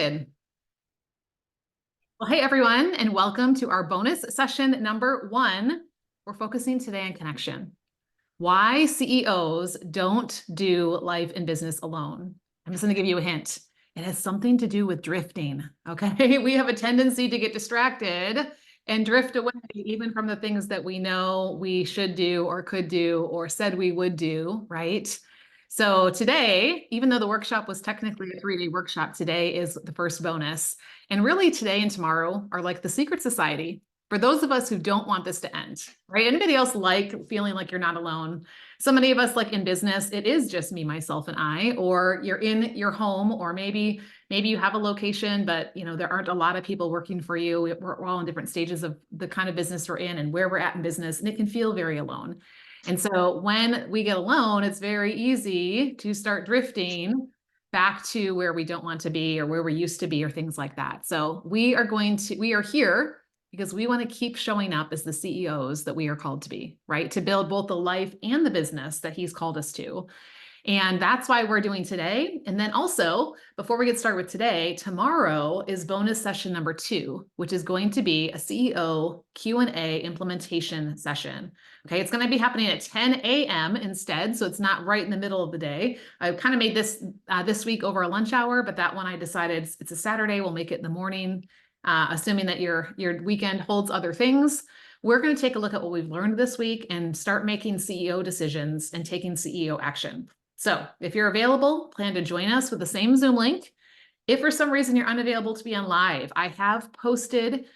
started. Well, hey everyone, and welcome to our bonus session number 1. We're focusing today on connection. Why CEOs don't do life and business alone. I'm just going to give you a hint. It has something to do with drifting, okay? We have a tendency to get distracted and drift away even from the things that we know we should do or could do or said we would do, right? So today, even though the workshop was technically a 3-day workshop, today is the first bonus. And really today and tomorrow are like the secret society for those of us who don't want this to end, right? Anybody else like feeling like you're not alone? So many of us, like in business, it is just me, myself, and I, or you're in your home, or maybe you have a location, but there aren't a lot of people working for you. We're all in different stages of the kind of business we're in and where we're at in business, and it can feel very alone. And so when we get alone, it's very easy to start drifting back to where we don't want to be or where we used to be or things like that. So we are here because we want to keep showing up as the CEOs that we are called to be, right? To build both the life and the business that he's called us to. And that's why we're doing today. And then also, before we get started with today, tomorrow is bonus session number 2, which is going to be a CEO Q&A implementation session. Okay, it's going to be happening at 10 a.m. instead, so it's not right in the middle of the day. I kind of made this this week over a lunch hour, but that one I decided it's a Saturday, we'll make it in the morning, assuming that your weekend holds other things. We're going to take a look at what we've learned this week and start making CEO decisions and taking CEO action. So if you're available, plan to join us with the same Zoom link. If for some reason you're unavailable to be on live, I have posted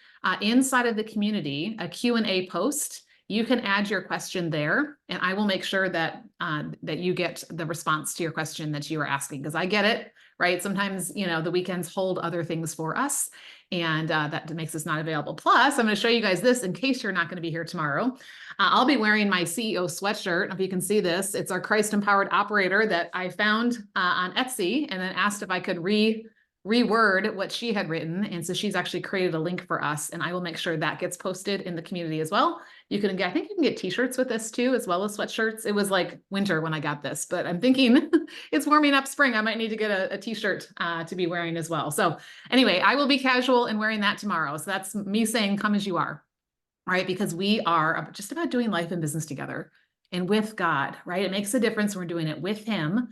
inside of the community a Q&A post. You can add your question there, and I will make sure that that you get the response to your question that you are asking, because I get it, right? Sometimes, the weekends hold other things for us, and that makes us not available. Plus, I'm going to show you guys this in case you're not going to be here tomorrow. I'll be wearing my CEO sweatshirt. I don't know if you can see this. It's our Christ Empowered Operator that I found on Etsy and then asked if I could reword what she had written. And so she's actually created a link for us, and I will make sure that gets posted in the community as well. I think you can get t-shirts with this too, as well as sweatshirts. It was like winter when I got this, but I'm thinking it's warming up spring. I might need to get a t-shirt to be wearing as well. So anyway, I will be casual and wearing that tomorrow. So that's me saying, come as you are, right? Because we are just about doing life and business together and with God, right? It makes a difference when we're doing it with him,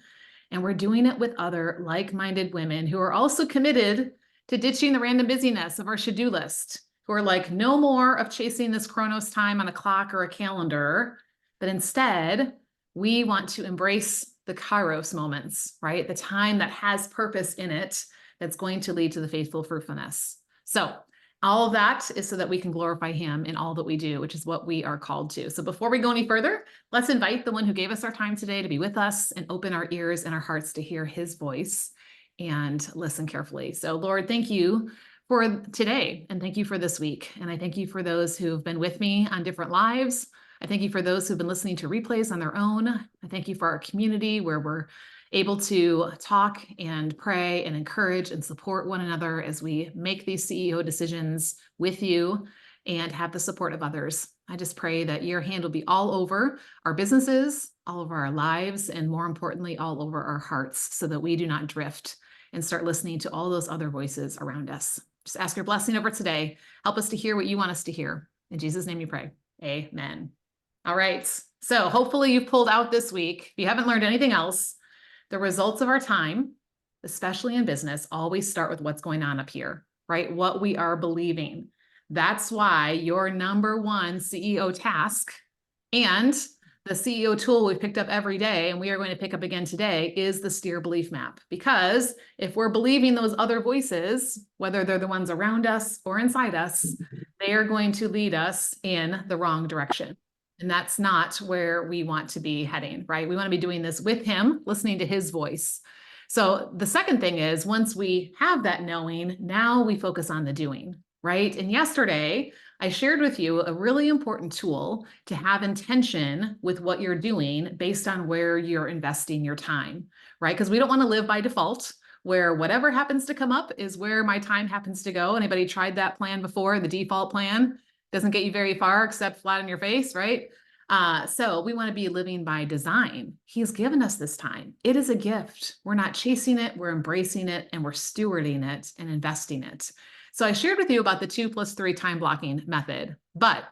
and we're doing it with other like-minded women who are also committed to ditching the random busyness of our to-do list, who are like, no more of chasing this Chronos time on a clock or a calendar, but instead we want to embrace the Kairos moments, right? The time that has purpose in it that's going to lead to the faithful fruitfulness. So all of that is so that we can glorify him in all that we do, which is what we are called to. So before we go any further, let's invite the one who gave us our time today to be with us and open our ears and our hearts to hear his voice and listen carefully. So Lord, thank you for today, and thank you for this week. And I thank you for those who've been with me on different lives. I thank you for those who've been listening to replays on their own. I thank you for our community where we're able to talk and pray and encourage and support one another as we make these CEO decisions with you and have the support of others. I just pray that your hand will be all over our businesses, all over our lives, and more importantly, all over our hearts, so that we do not drift and start listening to all those other voices around us. Just ask your blessing over today. Help us to hear what you want us to hear. In Jesus' name we pray. Amen. All right. So hopefully you've pulled out this week. If you haven't learned anything else, the results of our time, especially in business, always start with what's going on up here, right? What we are believing. That's why your number one CEO task and the CEO tool we picked up every day, and we are going to pick up again today, is the STEER belief map. Because if we're believing those other voices, whether they're the ones around us or inside us, they are going to lead us in the wrong direction. And that's not where we want to be heading, right? We want to be doing this with him, listening to his voice. So the second thing is, once we have that knowing, now we focus on the doing, right? And yesterday, I shared with you a really important tool to have intention with what you're doing based on where you're investing your time, right? Because we don't want to live by default, where whatever happens to come up is where my time happens to go. Anybody tried that plan before? The default plan doesn't get you very far except flat on your face, right? So we want to be living by design. He's given us this time. It is a gift. We're not chasing it, we're embracing it, and we're stewarding it and investing it. So I shared with you about the 2+3 time blocking method. But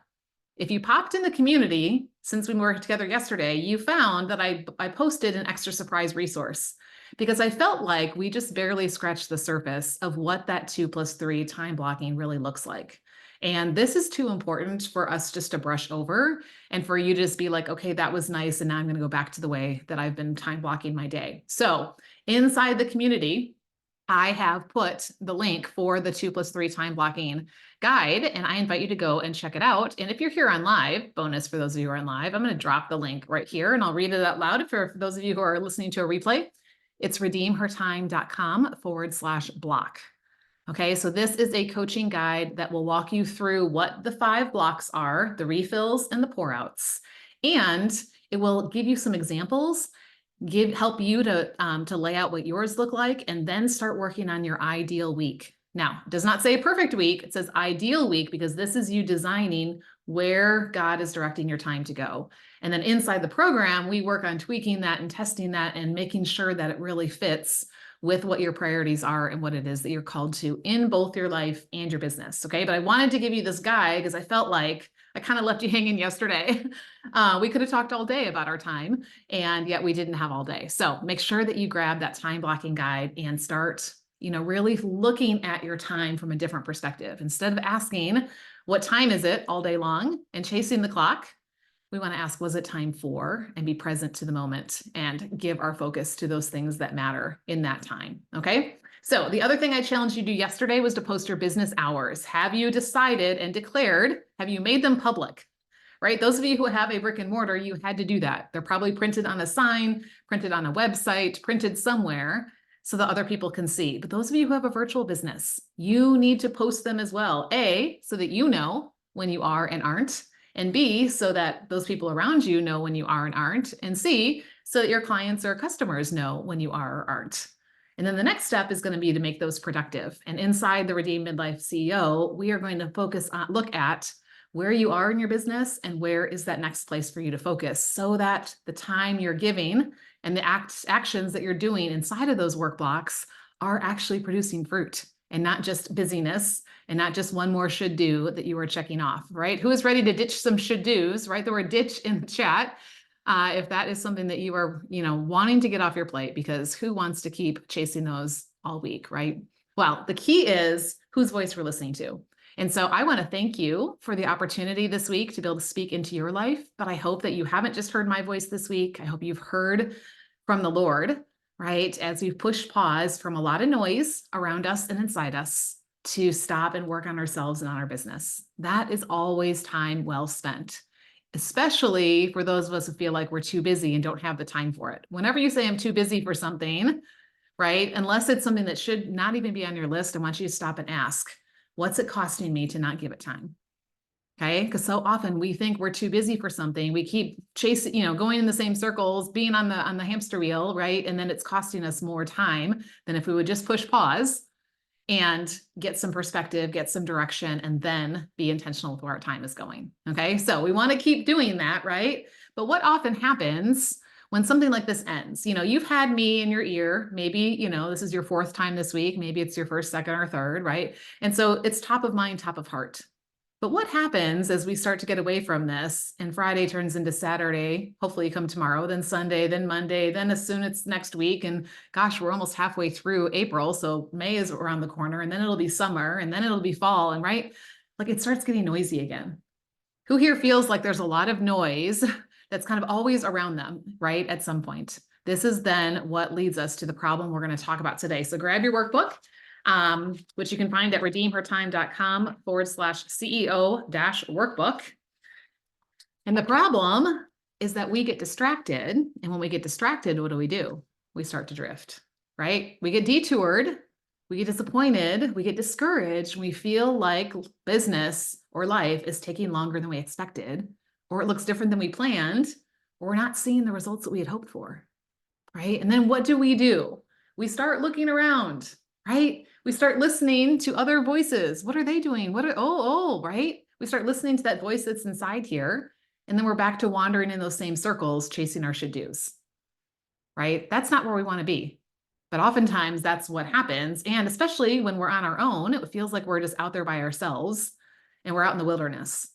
if you popped in the community since we worked together yesterday, you found that I posted an extra surprise resource because I felt like we just barely scratched the surface of what that 2+3 time blocking really looks like. And this is too important for us just to brush over and for you to just be like, okay, that was nice. And now I'm going to go back to the way that I've been time blocking my day. So inside the community, I have put the link for the 2+3 time blocking guide, and I invite you to go and check it out. And if you're here on live, bonus for those of you who are on live, I'm going to drop the link right here and I'll read it out loud for those of you who are listening to a replay. It's redeemhertime.com/block. Okay, so this is a coaching guide that will walk you through what the 5 blocks are, the refills and the pour outs. And it will give you some examples, help you to lay out what yours look like, and then start working on your ideal week. Now, it does not say perfect week, it says ideal week, because this is you designing where God is directing your time to go. And then inside the program, we work on tweaking that and testing that and making sure that it really fits with what your priorities are and what it is that you're called to in both your life and your business. Okay, but I wanted to give you this guide because I felt like I kind of left you hanging yesterday. We could have talked all day about our time, and yet we didn't have all day. So make sure that you grab that time blocking guide and start, really looking at your time from a different perspective. Instead of asking, what time is it all day long and chasing the clock, we want to ask, was it time for, and be present to the moment and give our focus to those things that matter in that time. Okay. So the other thing I challenged you to do yesterday was to post your business hours. Have you decided and declared, have you made them public? Right? Those of you who have a brick and mortar, you had to do that. They're probably printed on a sign, printed on a website, printed somewhere so that other people can see. But those of you who have a virtual business, you need to post them as well. A, so that you know when you are and aren't. And B, so that those people around you know when you are and aren't. And C, so that your clients or customers know when you are or aren't. And then the next step is going to be to make those productive. And inside the Redeem Midlife CEO, we are going to look at where you are in your business and where is that next place for you to focus so that the time you're giving and the actions that you're doing inside of those work blocks are actually producing fruit and not just busyness and not just one more should do that you are checking off, right? Who is ready to ditch some should do's, right? The word ditch in the chat. If that is something that you are, wanting to get off your plate, because who wants to keep chasing those all week, right? Well, the key is whose voice we're listening to. And so I want to thank you for the opportunity this week to be able to speak into your life. But I hope that you haven't just heard my voice this week. I hope you've heard from the Lord, right? As we've pushed pause from a lot of noise around us and inside us to stop and work on ourselves and on our business. That is always time well spent, especially for those of us who feel like we're too busy and don't have the time for it. Whenever you say I'm too busy for something, right? Unless it's something that should not even be on your list, I want you to stop and ask, what's it costing me to not give it time? Okay. Because so often we think we're too busy for something. We keep chasing, going in the same circles, being on the hamster wheel, right? And then it's costing us more time than if we would just push pause and get some perspective, get some direction, and then be intentional with where our time is going. Okay. So we want to keep doing that, right? But what often happens when something like this ends, you've had me in your ear, maybe, this is your 4th time this week, maybe it's your 1st, 2nd, or 3rd, right? And so it's top of mind, top of heart. But what happens as we start to get away from this and Friday turns into Saturday, hopefully you come tomorrow, then Sunday, then Monday, then as soon it's next week. And gosh, we're almost halfway through April. So May is around the corner and then it'll be summer and then it'll be fall. And right, like it starts getting noisy again. Who here feels like there's a lot of noise that's kind of always around them, right? At some point. This is then what leads us to the problem we're going to talk about today. So grab your workbook, which you can find at redeemhertime.com/CEO-workbook. And the problem is that we get distracted. And when we get distracted, what do? We start to drift, right? We get detoured, we get disappointed, we get discouraged. We feel like business or life is taking longer than we expected, or it looks different than we planned, or we're not seeing the results that we had hoped for, right? And then what do? We start looking around, right? We start listening to other voices. What are they doing? Right? We start listening to that voice that's inside here. And then we're back to wandering in those same circles, chasing our should-dos, right? That's not where we want to be. But oftentimes that's what happens. And especially when we're on our own, it feels like we're just out there by ourselves and we're out in the wilderness.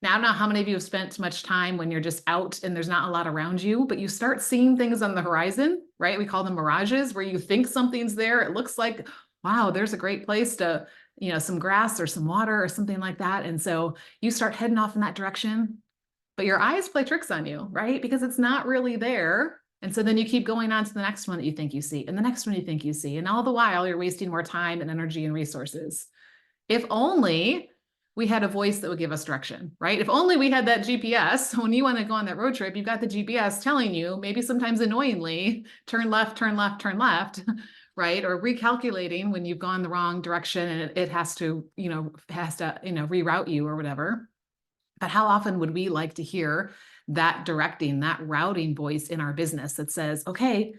Now, I don't know how many of you have spent much time when you're just out and there's not a lot around you, but you start seeing things on the horizon, right? We call them mirages, where you think something's there. It looks like, wow, there's a great place to, some grass or some water or something like that. And so you start heading off in that direction, but your eyes play tricks on you, right? Because it's not really there. And so then you keep going on to the next one that you think you see, and the next one you think you see. And all the while, you're wasting more time and energy and resources. If only we had a voice that would give us direction, right? If only we had that GPS. When you want to go on that road trip, you've got the GPS telling you, maybe sometimes annoyingly, turn left, turn left, turn left, right? Or recalculating when you've gone the wrong direction and it has to, reroute you or whatever. But how often would we like to hear that directing, that routing voice in our business that says, okay,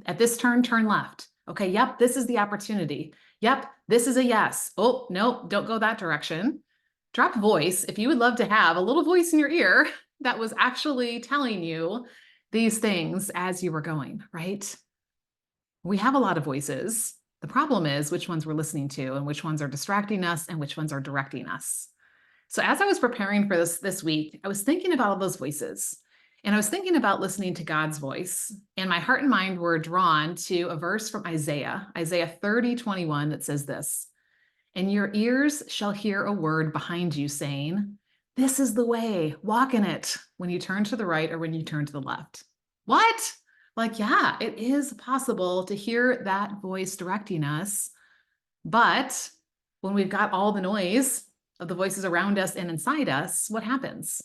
at this turn, turn left. Okay, yep, this is the opportunity. Yep, this is a yes. Oh, no, don't go that direction. Drop voice. If you would love to have a little voice in your ear that was actually telling you these things as you were going, right? We have a lot of voices. The problem is which ones we're listening to and which ones are distracting us and which ones are directing us. So as I was preparing for this week, I was thinking about all those voices, and I was thinking about listening to God's voice, and my heart and mind were drawn to a verse from Isaiah 30:21 that says this, "And your ears shall hear a word behind you saying, 'This is the way, walk in it,' when you turn to the right or when you turn to the left." What? Like, yeah, it is possible to hear that voice directing us, but when we've got all the noise of the voices around us and inside us, what happens?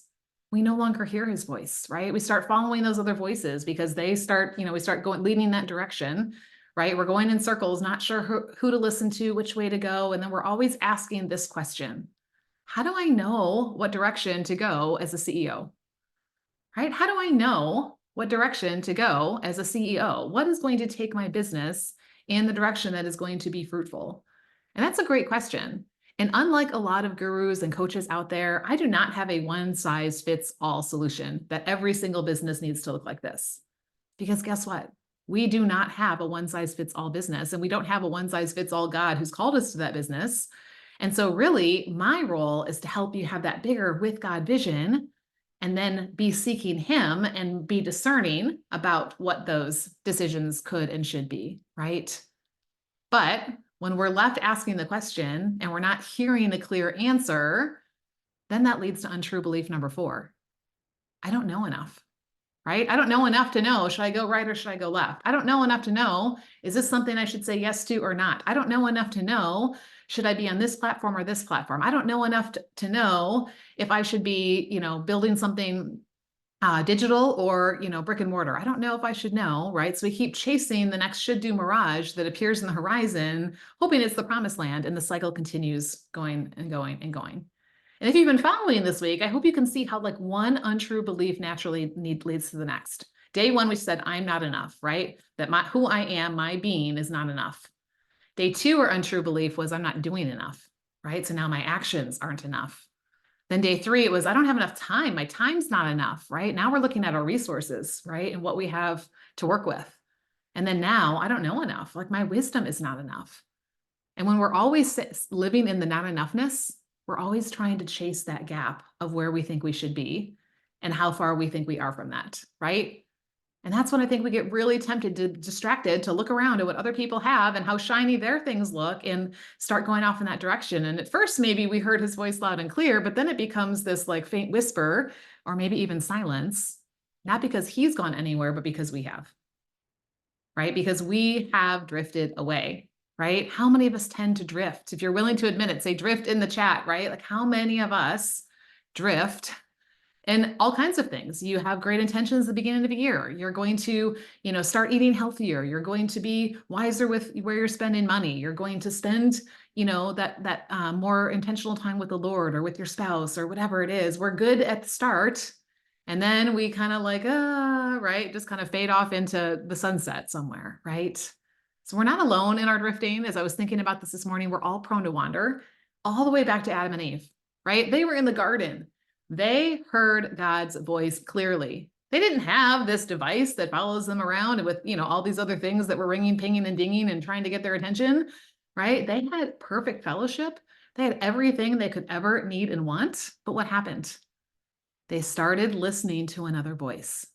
We no longer hear his voice, right? We start following those other voices because they start, we start going, leading that direction, right? We're going in circles, not sure who to listen to, which way to go. And then we're always asking this question: how do I know what direction to go as a CEO, right? How do I know what direction to go as a CEO? What is going to take my business in the direction that is going to be fruitful? And that's a great question. And unlike a lot of gurus and coaches out there, I do not have a one size fits all solution that every single business needs to look like this. Because guess what? We do not have a one size fits all business, and we don't have a one size fits all God who's called us to that business. And so really my role is to help you have that bigger with God vision, and then be seeking him and be discerning about what those decisions could and should be, right? But when we're left asking the question and we're not hearing a clear answer, then that leads to untrue belief number 4. I don't know enough, right? I don't know enough to know, should I go right or should I go left? I don't know enough to know, is this something I should say yes to or not? I don't know enough to know, should I be on this platform or this platform? I don't know enough to know if I should be, building something digital or, brick and mortar. I don't know if I should know, right? So we keep chasing the next should do mirage that appears in the horizon, hoping it's the promised land, and the cycle continues going and going and going. And if you've been following this week, I hope you can see how like one untrue belief naturally leads to the next. Day 1, we said, I'm not enough, right? That who I am, my being is not enough. Day 2, our untrue belief was I'm not doing enough, right? So now my actions aren't enough. Then day 3, it was, I don't have enough time. My time's not enough, right? Now we're looking at our resources, right? And what we have to work with. And then now I don't know enough. Like my wisdom is not enough. And when we're always living in the not enoughness, we're always trying to chase that gap of where we think we should be and how far we think we are from that, right? And that's when I think we get really distracted to look around at what other people have and how shiny their things look and start going off in that direction. And at first, maybe we heard his voice loud and clear, but then it becomes this like faint whisper or maybe even silence, not because he's gone anywhere, but because we have, right? Because we have drifted away, right? How many of us tend to drift? If you're willing to admit it, say drift in the chat, right? Like how many of us drift? And all kinds of things. You have great intentions at the beginning of the year. You're going to, start eating healthier. You're going to be wiser with where you're spending money. You're going to spend, that more intentional time with the Lord or with your spouse or whatever it is. We're good at the start. And then we kind of like, right, just kind of fade off into the sunset somewhere, right? So we're not alone in our drifting. As I was thinking about this morning, we're all prone to wander all the way back to Adam and Eve, right? They were in the garden. They heard God's voice clearly. They didn't have this device that follows them around with, all these other things that were ringing, pinging, and dinging and trying to get their attention, right? They had perfect fellowship. They had everything they could ever need and want. But what happened? They started listening to another voice,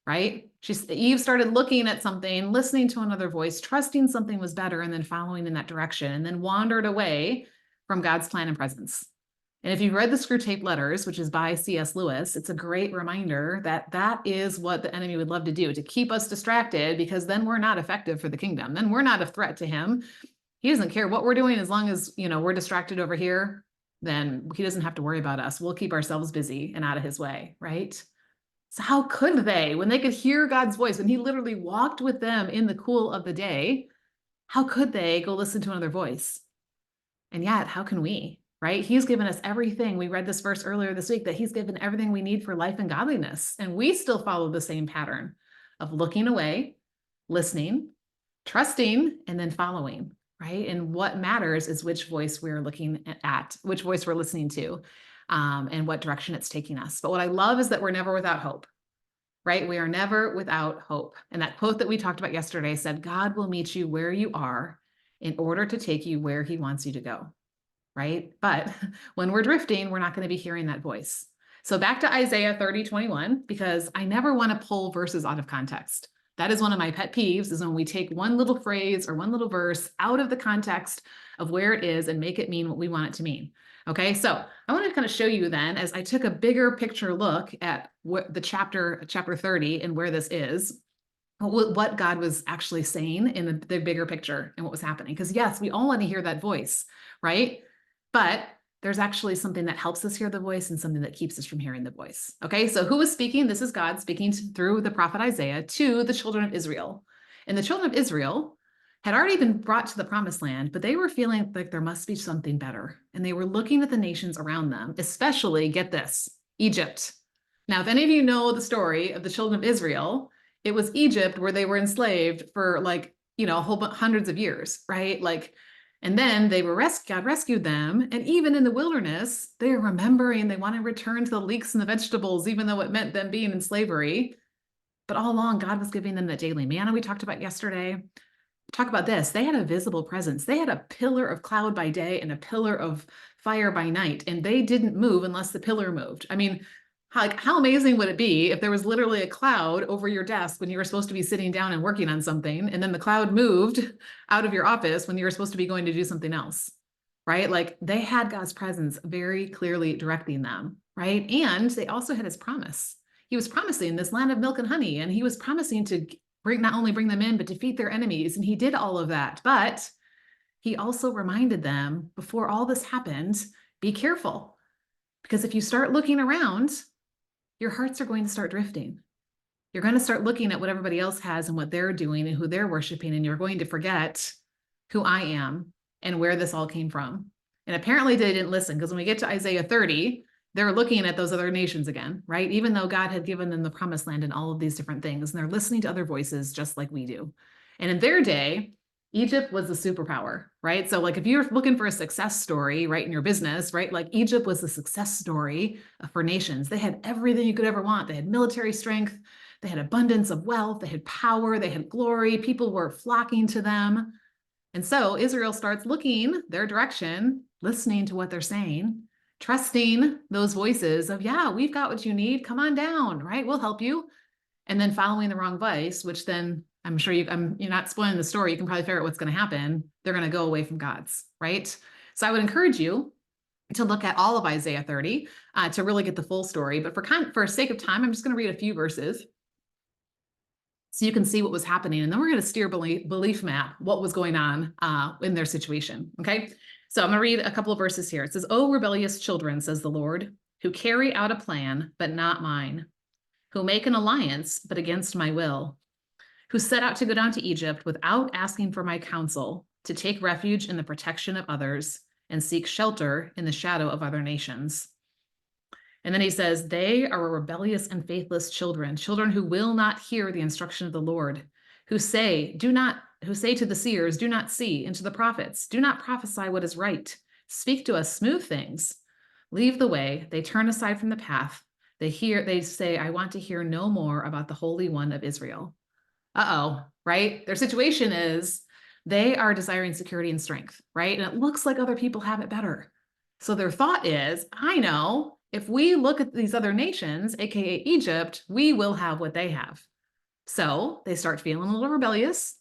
right? Eve started looking at something, listening to another voice, trusting something was better, and then following in that direction, and then wandered away from God's plan and presence. And if you've read the Screw Tape Letters, which is by C.S. Lewis, it's a great reminder that that is what the enemy would love to do, to keep us distracted, because then we're not effective for the kingdom. Then we're not a threat to him. He doesn't care what we're doing as long as, we're distracted over here, then he doesn't have to worry about us. We'll keep ourselves busy and out of his way, right? So how could they, when they could hear God's voice, when he literally walked with them in the cool of the day, how could they go listen to another voice? And yet, how can we, right? He's given us everything. We read this verse earlier this week that he's given everything we need for life and godliness. And we still follow the same pattern of looking away, listening, trusting, and then following, right? And what matters is which voice we're looking at, which voice we're listening to, and what direction it's taking us. But what I love is that we're never without hope, right? We are never without hope. And that quote that we talked about yesterday said, God will meet you where you are in order to take you where he wants you to go, right? But when we're drifting, we're not going to be hearing that voice. So back to Isaiah 30:21, because I never want to pull verses out of context. That is one of my pet peeves, is when we take one little phrase or one little verse out of the context of where it is and make it mean what we want it to mean. Okay, so I want to kind of show you then, as I took a bigger picture look at what the chapter 30 and where this is, what God was actually saying in the bigger picture and what was happening. Because yes, we all want to hear that voice, right? But there's actually something that helps us hear the voice and something that keeps us from hearing the voice. Okay, so who was speaking? This is God speaking through the prophet Isaiah to the children of Israel. And the children of Israel had already been brought to the promised land, but they were feeling like there must be something better. And they were looking at the nations around them, especially, get this, Egypt. Now, if any of you know the story of the children of Israel, it was Egypt where they were enslaved for a whole hundreds of years, right? And then they were God rescued them. And even in the wilderness, they are remembering they want to return to the leeks and the vegetables, even though it meant them being in slavery. But all along, God was giving them the daily manna we talked about yesterday. Talk about this. They had a visible presence. They had a pillar of cloud by day and a pillar of fire by night, and they didn't move unless the pillar moved. I mean, how amazing would it be if there was literally a cloud over your desk when you were supposed to be sitting down and working on something, and then the cloud moved out of your office when you were supposed to be going to do something else, right? Like, they had God's presence very clearly directing them, right? And they also had his promise. He was promising this land of milk and honey, and he was promising to not only bring them in, but defeat their enemies. And he did all of that. But he also reminded them, before all this happened, be careful. Because if you start looking around, your hearts are going to start drifting. You're going to start looking at what everybody else has and what they're doing and who they're worshiping, and you're going to forget who I am and where this all came from. And apparently they didn't listen, because when we get to Isaiah 30, they're looking at those other nations again, right? Even though God had given them the promised land and all of these different things, and they're listening to other voices just like we do. And in their day, Egypt was the superpower, right? So if you're looking for a success story, right, in your business, right, Egypt was the success story for nations. They had everything you could ever want. They had military strength. They had abundance of wealth. They had power. They had glory. People were flocking to them. And so Israel starts looking their direction, listening to what they're saying, trusting those voices of, yeah, we've got what you need. Come on down, right? We'll help you. And then following the wrong voice, which then I'm sure you're not spoiling the story. You can probably figure out what's going to happen. They're going to go away from God's, right? So I would encourage you to look at all of Isaiah 30 to really get the full story. But for sake of time, I'm just going to read a few verses so you can see what was happening. And then we're going to steer belief map what was going on in their situation, okay? So I'm going to read a couple of verses here. It says, "O rebellious children, says the Lord, who carry out a plan, but not mine, who make an alliance, but against my will, who set out to go down to Egypt without asking for my counsel, to take refuge in the protection of others and seek shelter in the shadow of other nations." And then he says, "They are a rebellious and faithless children, children who will not hear the instruction of the Lord, who say to the seers, do not see, and to the prophets, do not prophesy what is right. Speak to us smooth things. leave the way. They turn aside from the path. They say, I want to hear no more about the Holy One of Israel. Uh-oh, right? Their situation is they are desiring security and strength, right? And it looks like other people have it better. So their thought is, I know if we look at these other nations, aka Egypt, we will have what they have. So they start feeling a little rebellious,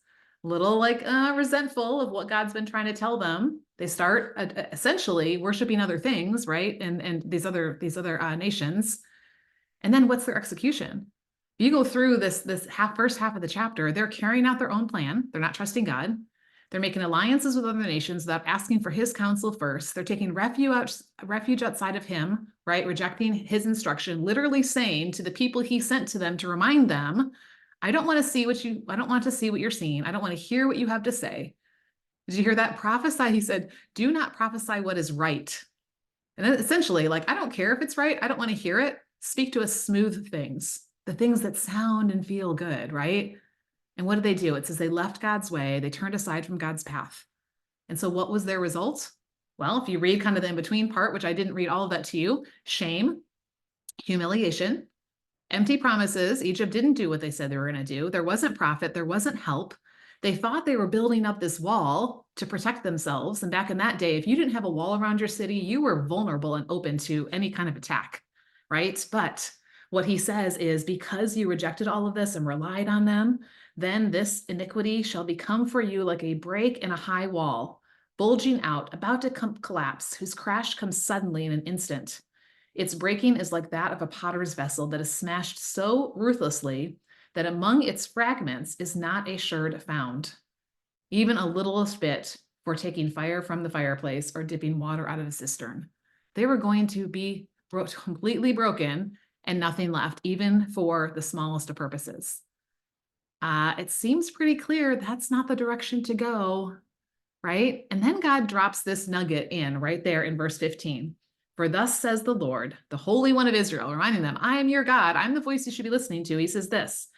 a little like resentful of what God's been trying to tell them. They start essentially worshiping other things, right? And these other nations. And then what's their execution? You go through this first half of the chapter, they're carrying out their own plan. They're not trusting God. They're making alliances with other nations without asking for his counsel first. They're taking refuge outside of him, right? Rejecting his instruction, literally saying to the people he sent to them to remind them, I don't want to see what you're seeing. I don't want to hear what you have to say. Did you hear that? Prophesy, he said, do not prophesy what is right. And then essentially, like, I don't care if it's right. I don't want to hear it. Speak to us smooth things, the things that sound and feel good, right? And what did they do? It says they left God's way. They turned aside from God's path. And so what was their result? Well, if you read kind of the in-between part, which I didn't read all of that to you, shame, humiliation, empty promises. Egypt didn't do what they said they were going to do. There wasn't profit. There wasn't help. They thought they were building up this wall to protect themselves. And back in that day, if you didn't have a wall around your city, you were vulnerable and open to any kind of attack, right? But what he says is, because you rejected all of this and relied on them, then this iniquity shall become for you like a break in a high wall, bulging out, about to collapse, whose crash comes suddenly in an instant. Its breaking is like that of a potter's vessel that is smashed so ruthlessly that among its fragments is not a sherd found, even a littlest bit for taking fire from the fireplace or dipping water out of a cistern. They were going to be completely broken and nothing left, even for the smallest of purposes. It seems pretty clear that's not the direction to go, right? And then God drops this nugget in right there in verse 15. For thus says the Lord, the Holy One of Israel, reminding them, I am your God. I'm the voice you should be listening to. He says this,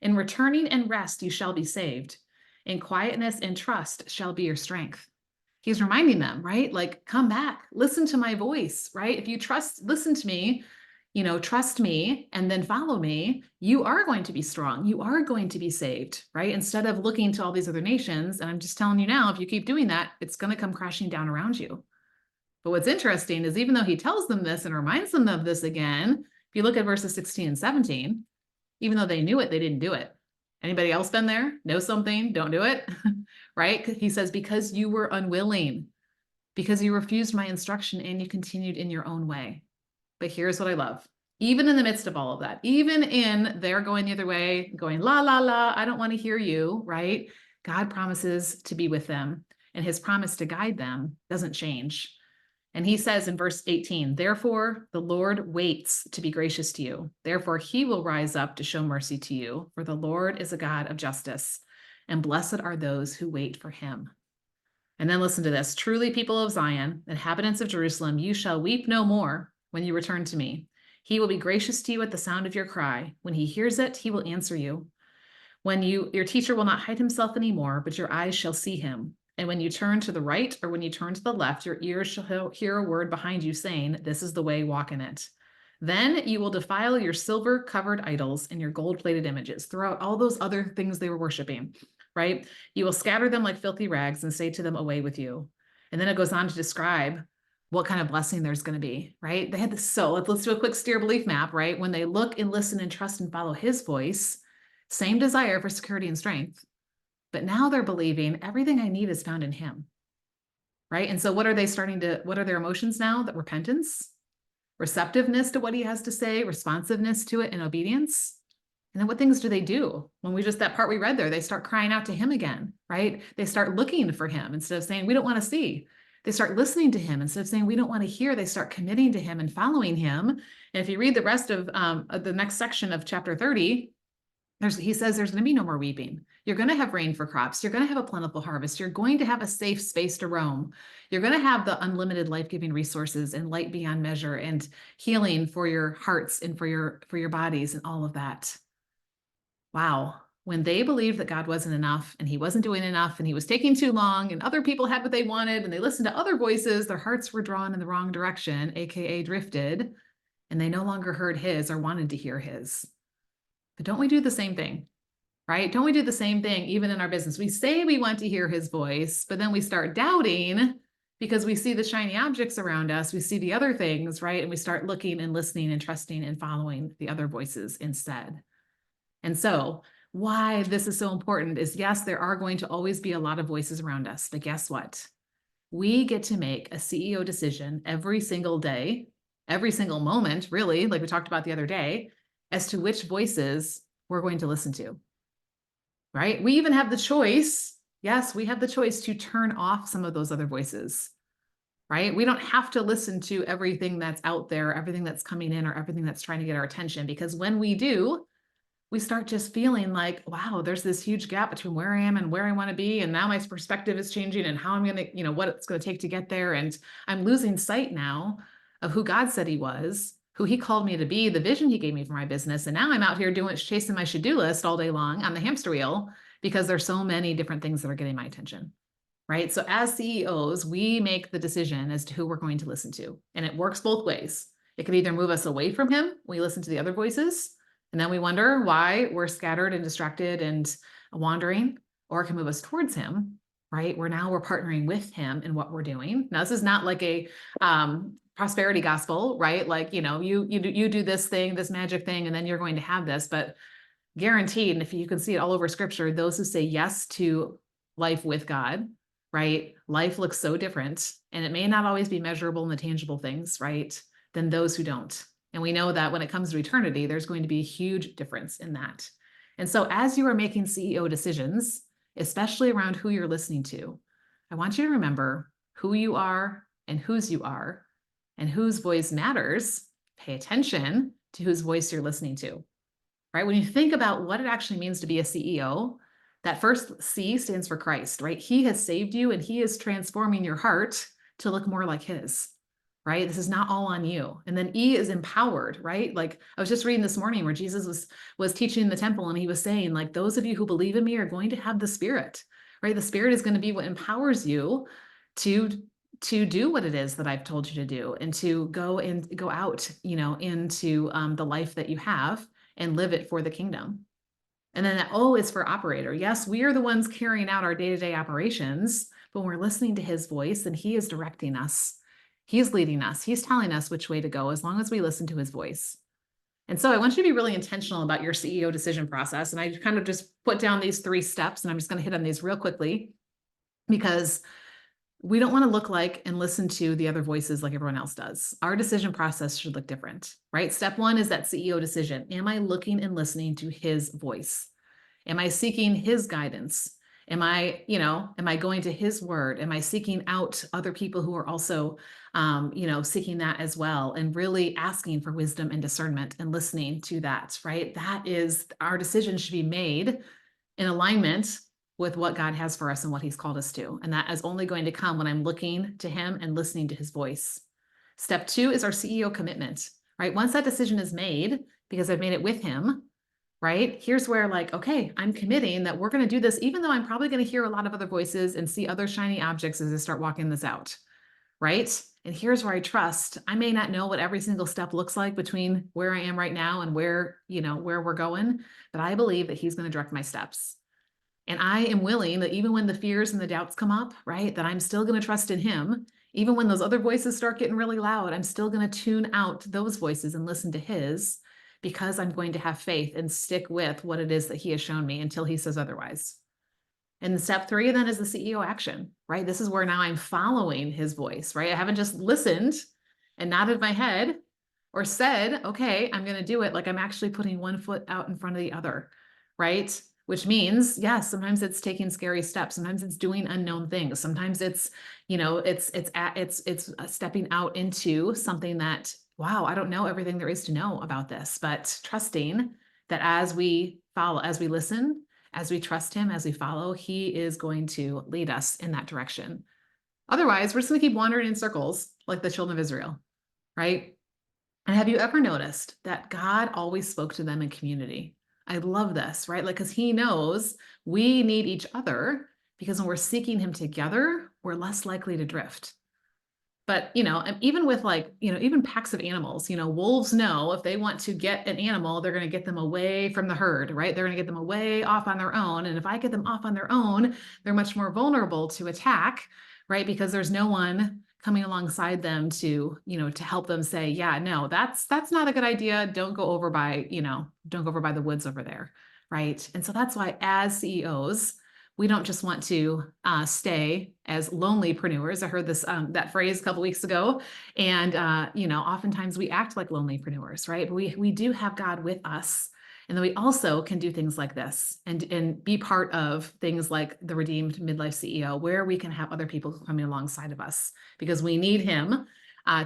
in returning and rest, you shall be saved. In quietness and trust shall be your strength. He's reminding them, right? Like, come back, listen to my voice, right? If you listen to me, trust me and then follow me, you are going to be strong. You are going to be saved, right? Instead of looking to all these other nations. And I'm just telling you now, if you keep doing that, it's going to come crashing down around you. But what's interesting is even though he tells them this and reminds them of this again, if you look at verses 16 and 17, even though they knew it, they didn't do it. Anybody else been there? Know something, don't do it, right? He says, because you were unwilling, because you refused my instruction and you continued in your own way. But here's what I love. Even in the midst of all of that, even in their going the other way, going, la, la, la, I don't want to hear you, right? God promises to be with them, and his promise to guide them doesn't change. And he says in verse 18, therefore, the Lord waits to be gracious to you. Therefore, he will rise up to show mercy to you, for the Lord is a God of justice, and blessed are those who wait for him. And then listen to this. Truly, people of Zion, inhabitants of Jerusalem, you shall weep no more when you return to me. He will be gracious to you at the sound of your cry. When he hears it, he will answer you. When your teacher will not hide himself anymore, but your eyes shall see him. And when you turn to the right or when you turn to the left, your ears shall hear a word behind you saying, this is the way, walk in it. Then you will defile your silver-covered idols and your gold-plated images throughout all those other things they were worshiping, right? You will scatter them like filthy rags and say to them, away with you. And then it goes on to describe what kind of blessing there's going to be, right? They had this. So let's do a quick steer belief map, right? When they look and listen and trust and follow his voice, same desire for security and strength, but now they're believing everything I need is found in him, right? And so what are their emotions now? That repentance, receptiveness to what he has to say, responsiveness to it, and obedience. And then what things do they do? That part we read there, they start crying out to him again, right? They start looking for him instead of saying, we don't want to see. They start listening to him instead of saying, we don't want to hear. They start committing to him and following him. And if you read the rest of the next section of chapter 30, he says there's going to be no more weeping. You're going to have rain for crops. You're going to have a plentiful harvest. You're going to have a safe space to roam. You're going to have the unlimited life-giving resources and light beyond measure and healing for your hearts and for your bodies and all of that. Wow. when they believed that God wasn't enough and he wasn't doing enough and he was taking too long and other people had what they wanted and they listened to other voices, their hearts were drawn in the wrong direction, aka drifted, and they no longer heard his or wanted to hear his. But don't we do the same thing? Right? Don't we do the same thing even in our business? We say we want to hear his voice, but then we start doubting because we see the shiny objects around us. We see the other things, right? And we start looking and listening and trusting and following the other voices instead. And so, why this is so important is yes, there are going to always be a lot of voices around us, but guess what? We get to make a CEO decision every single day, every single moment, really, like we talked about the other day, as to which voices we're going to listen to. Right? We even have the choice. Yes, we have the choice to turn off some of those other voices, right? We don't have to listen to everything that's out there, everything that's coming in, or everything that's trying to get our attention, because when we do, we start just feeling like, wow, there's this huge gap between where I am and where I want to be. And now my perspective is changing and how I'm going to, what it's going to take to get there. And I'm losing sight now of who God said he was, who he called me to be, the vision he gave me for my business. And now I'm out here chasing my to-do list all day long on the hamster wheel because there's so many different things that are getting my attention, right? So as CEOs, we make the decision as to who we're going to listen to. And it works both ways. It can either move us away from him, we listen to the other voices, and then we wonder why we're scattered and distracted and wandering, or it can move us towards him, right? We're partnering with him in what we're doing. Now, this is not like a prosperity gospel, right? Like, you do this thing, this magic thing, and then you're going to have this, but guaranteed, and if you can see it all over scripture, those who say yes to life with God, right? Life looks so different, and it may not always be measurable in the tangible things, right? Than those who don't. And we know that when it comes to eternity, there's going to be a huge difference in that. And so as you are making CEO decisions, especially around who you're listening to, I want you to remember who you are and whose you are and whose voice matters. Pay attention to whose voice you're listening to, right? When you think about what it actually means to be a CEO, that first C stands for Christ, right? He has saved you and he is transforming your heart to look more like his. Right? This is not all on you. And then E is empowered, right? Like I was just reading this morning where Jesus was teaching in the temple and he was saying, like, those of you who believe in me are going to have the Spirit, right? The Spirit is going to be what empowers you to do what it is that I've told you to do and to go out, into the life that you have and live it for the kingdom. And then that O is for operator. Yes, we are the ones carrying out our day-to-day operations, but when we're listening to his voice and he is directing us. He's leading us. He's telling us which way to go as long as we listen to his voice. And so I want you to be really intentional about your CEO decision process. And I kind of just put down these 3 steps, and I'm just going to hit on these real quickly because we don't want to look like and listen to the other voices like everyone else does. Our decision process should look different, right? Step 1 is that CEO decision. Am I looking and listening to his voice? Am I seeking his guidance? Am I going to his word? Am I seeking out other people who are also, seeking that as well and really asking for wisdom and discernment and listening to that, right? That is, our decision should be made in alignment with what God has for us and what he's called us to. And that is only going to come when I'm looking to him and listening to his voice. Step 2 is our CEO commitment, right? Once that decision is made, because I've made it with him, right? Here's where okay, I'm committing that we're going to do this, even though I'm probably going to hear a lot of other voices and see other shiny objects as I start walking this out, right? And here's where I trust. I may not know what every single step looks like between where I am right now and where we're going, but I believe that he's going to direct my steps. And I am willing that even when the fears and the doubts come up, right, that I'm still going to trust in him. Even when those other voices start getting really loud, I'm still going to tune out those voices and listen to his, because I'm going to have faith and stick with what it is that he has shown me until he says otherwise. And step 3 then is the CEO action, right? This is where now I'm following his voice, right? I haven't just listened and nodded my head or said, okay, I'm going to do it. Like I'm actually putting one foot out in front of the other, right? Which means, yes, sometimes it's taking scary steps. Sometimes it's doing unknown things. Sometimes it's, it's stepping out into something that, wow, I don't know everything there is to know about this, but trusting that as we follow, as we listen, as we trust him, as we follow, he is going to lead us in that direction. Otherwise, we're just going to keep wandering in circles like the children of Israel, right? And have you ever noticed that God always spoke to them in community? I love this, right? Like, because he knows we need each other, because when we're seeking him together, we're less likely to drift. But, and even with like, even packs of animals, wolves know if they want to get an animal, they're going to get them away from the herd, right? They're going to get them away off on their own. And if I get them off on their own, they're much more vulnerable to attack, right? Because there's no one coming alongside them to help them say, yeah, no, that's not a good idea. Don't go over by the woods over there, right? And so that's why as CEOs, we don't just want to stay as lonelypreneurs. I heard this that phrase a couple weeks ago, and oftentimes we act like lonelypreneurs, right? But we do have God with us, and then we also can do things like this and be part of things like the Redeemed Midlife CEO, where we can have other people coming alongside of us because we need Him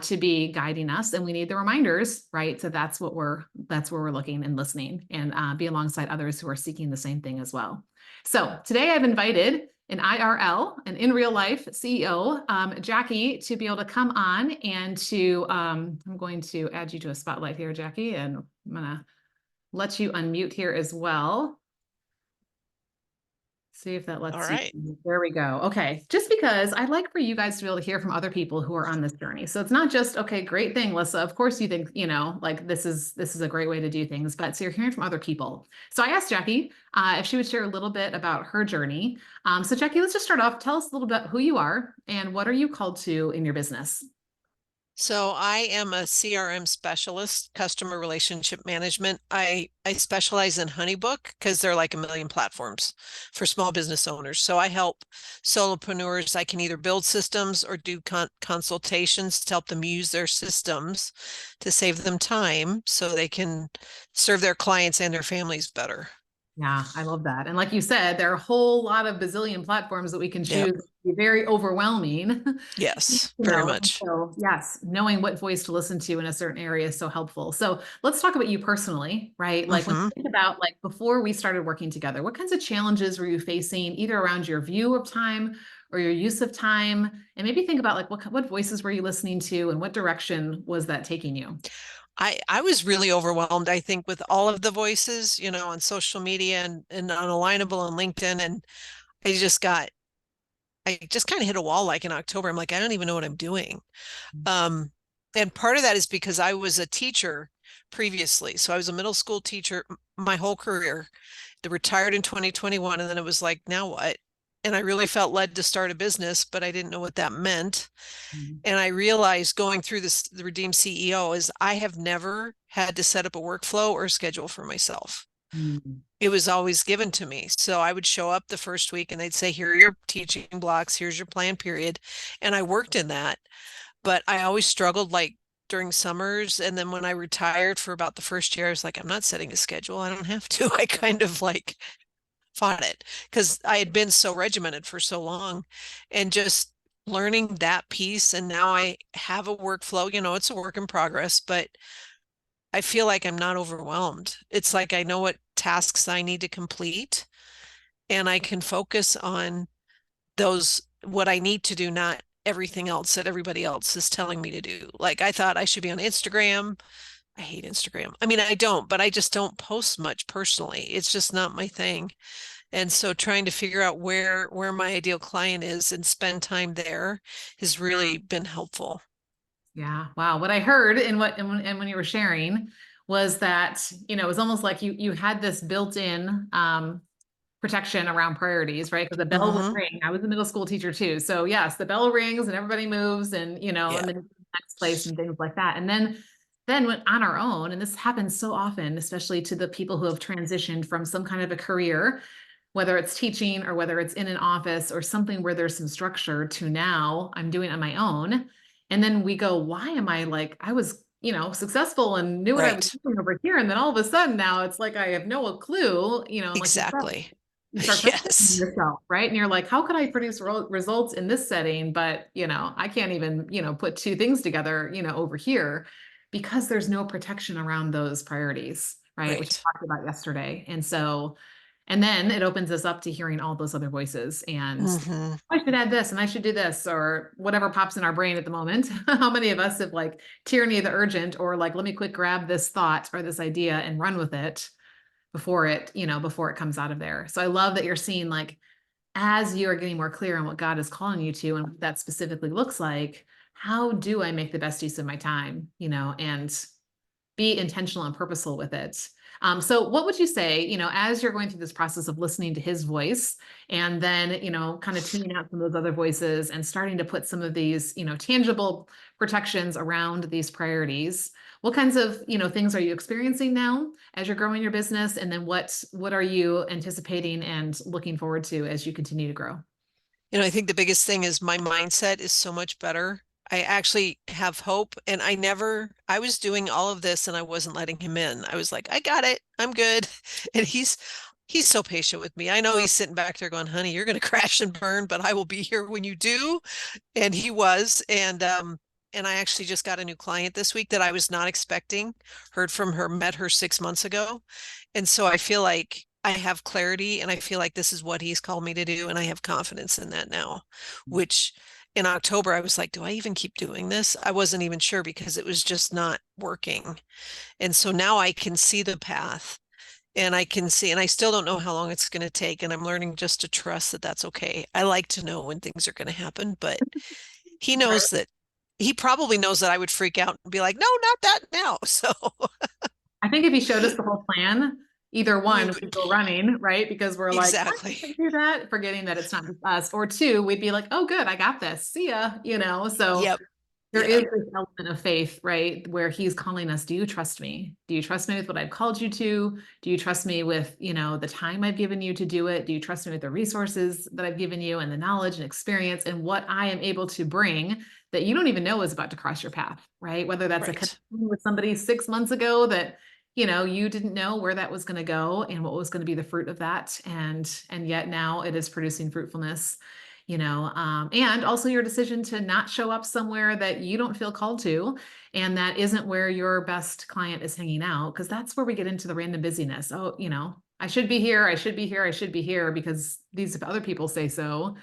to be guiding us, and we need the reminders, right? So that's where we're looking and listening, and be alongside others who are seeking the same thing as well. So today I've invited an IRL, an in real life CEO, Jackie, to be able to come on and I'm going to add you to a spotlight here, Jackie, and I'm gonna let you unmute here as well. See if that lets you. There we go. Okay. Just because I'd like for you guys to be able to hear from other people who are on this journey. So it's not just, okay, great thing, Lissa. Of course you think, like this is a great way to do things, but so you're hearing from other people. So I asked Jackie if she would share a little bit about her journey. So Jackie, let's just start off. Tell us a little bit who you are and what are you called to in your business? So I am a CRM specialist, customer relationship management. I specialize in HoneyBook because they're like a million platforms for small business owners. So I help solopreneurs. I can either build systems or do consultations to help them use their systems to save them time so they can serve their clients and their families better. Yeah, I love that. And like you said, there are a whole lot of bazillion platforms that we can Yep. choose. To be very overwhelming. Yes, very much. So yes, knowing what voice to listen to in a certain area is so helpful. So let's talk about you personally, right? Like when you think about like before we started working together, what kinds of challenges were you facing either around your view of time or your use of time? And maybe think about like what voices were you listening to and what direction was that taking you? I was really overwhelmed, I think, with all of the voices, on social media and on Alignable and LinkedIn. And I just kind of hit a wall like in October. I'm like, I don't even know what I'm doing. Um, and part of that is because I was a teacher previously. So I was a middle school teacher my whole career. I retired in 2021. And then it was like, now what? And I really felt led to start a business, but I didn't know what that meant. Mhm. And I realized going through the Redeem CEO is I have never had to set up a workflow or a schedule for myself. Mhm. It was always given to me. So I would show up the first week and they'd say, here are your teaching blocks, here's your plan period. And I worked in that, but I always struggled like during summers. And then when I retired for about the first year, I was like, I'm not setting a schedule. I don't have to. I kind of like fought it because I had been so regimented for so long and just learning that piece. And now I have a workflow, it's a work in progress, but I feel like I'm not overwhelmed. It's like I know what tasks I need to complete and I can focus on those, what I need to do, not everything else that everybody else is telling me to do. Like I thought I should be on Instagram. I hate Instagram. I mean, I don't, but I just don't post much personally. It's just not my thing. And so trying to figure out where my ideal client is and spend time there has really been helpful. Yeah. Wow. What I heard and when you were sharing was that, it was almost like you had this built-in protection around priorities, right? Because the bell would Mm-hmm. ring. I was a middle school teacher too. So yes, the bell rings and everybody moves and Yeah. and then the next place and things like that. And then when on our own, and this happens so often, especially to the people who have transitioned from some kind of a career, whether it's teaching or whether it's in an office or something where there's some structure to now I'm doing it on my own. And then we go, why am I like, I was, successful and knew what I was Right. doing over here. And then all of a sudden now it's like I have no clue, and like you said, Exactly. you start questioning Yes. yourself, right? And you're like, how could I produce results in this setting? But, I can't even, put two things together, over here because there's no protection around those priorities, right? Which Right. we talked about yesterday. And then it opens us up to hearing all those other voices and Mm-hmm. I should add this and I should do this or whatever pops in our brain at the moment. How many of us have like tyranny of the urgent or like, let me quick grab this thought or this idea and run with it before it comes out of there. So I love that you're seeing like, as you are getting more clear on what God is calling you to and what that specifically looks like, how do I make the best use of my time, and be intentional and purposeful with it. So what would you say, as you're going through this process of listening to his voice and then, kind of tuning out some of those other voices and starting to put some of these, tangible protections around these priorities, what kinds of, things are you experiencing now as you're growing your business? And then what are you anticipating and looking forward to as you continue to grow? I think the biggest thing is my mindset is so much better. I actually have hope, and I was doing all of this and I wasn't letting him in. I was like, I got it. I'm good. And he's so patient with me. I know he's sitting back there going, honey, you're going to crash and burn, but I will be here when you do. And he was. And I actually just got a new client this week that I was not expecting. Heard from her, met her 6 months ago. And so I feel like I have clarity and I feel like this is what he's called me to do. And I have confidence in that now, which in October, I was like, do I even keep doing this? I wasn't even sure because it was just not working. And so now I can see the path and I can see, and I still don't know how long it's going to take. And I'm learning just to trust that that's okay. I like to know when things are going to happen, but he Right. knows that he probably knows that I would freak out and be like, no, not that now. So I think if he showed us the whole plan, either we one, we'd would go running, right? Because we're like, I exactly. can do that, forgetting that it's not just us. Or two, we'd be like, oh, good, I got this. See ya. So Yep. there is Yep. this element of faith, right? Where he's calling us, do you trust me? Do you trust me with what I've called you to? Do you trust me with, the time I've given you to do it? Do you trust me with the resources that I've given you and the knowledge and experience and what I am able to bring that you don't even know is about to cross your path, right? Whether that's a connection Right. with somebody 6 months ago that, you didn't know where that was going to go and what was going to be the fruit of that. And yet now it is producing fruitfulness, and also your decision to not show up somewhere that you don't feel called to and that isn't where your best client is hanging out, because that's where we get into the random busyness. Oh, I should be here, I should be here, I should be here because these other people say so.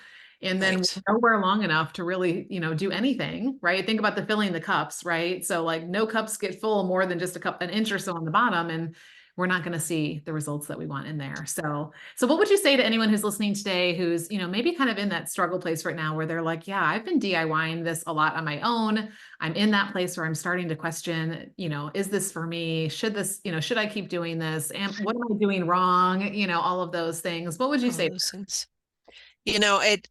And then Right. we're nowhere long enough to really, do anything, right? Think about the filling the cups, right? So like no cups get full more than just an inch or so on the bottom, and we're not going to see the results that we want in there. So what would you say to anyone who's listening today who's, maybe kind of in that struggle place right now where they're like, yeah, I've been DIYing this a lot on my own. I'm in that place where I'm starting to question, is this for me? Should I keep doing this? And what am I doing wrong? All of those things. What would you All say? those things. It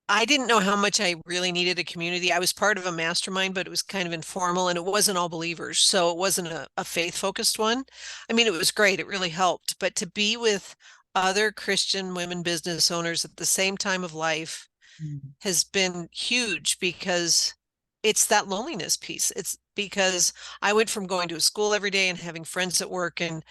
I didn't know how much I really needed a community. I was part of a mastermind, but it was kind of informal and it wasn't all believers. So it wasn't a faith-focused one. I mean, it was great. It really helped. But to be with other Christian women business owners at the same time of life Mm. has been huge because it's that loneliness piece. It's because I went from going to a school every day and having friends at work and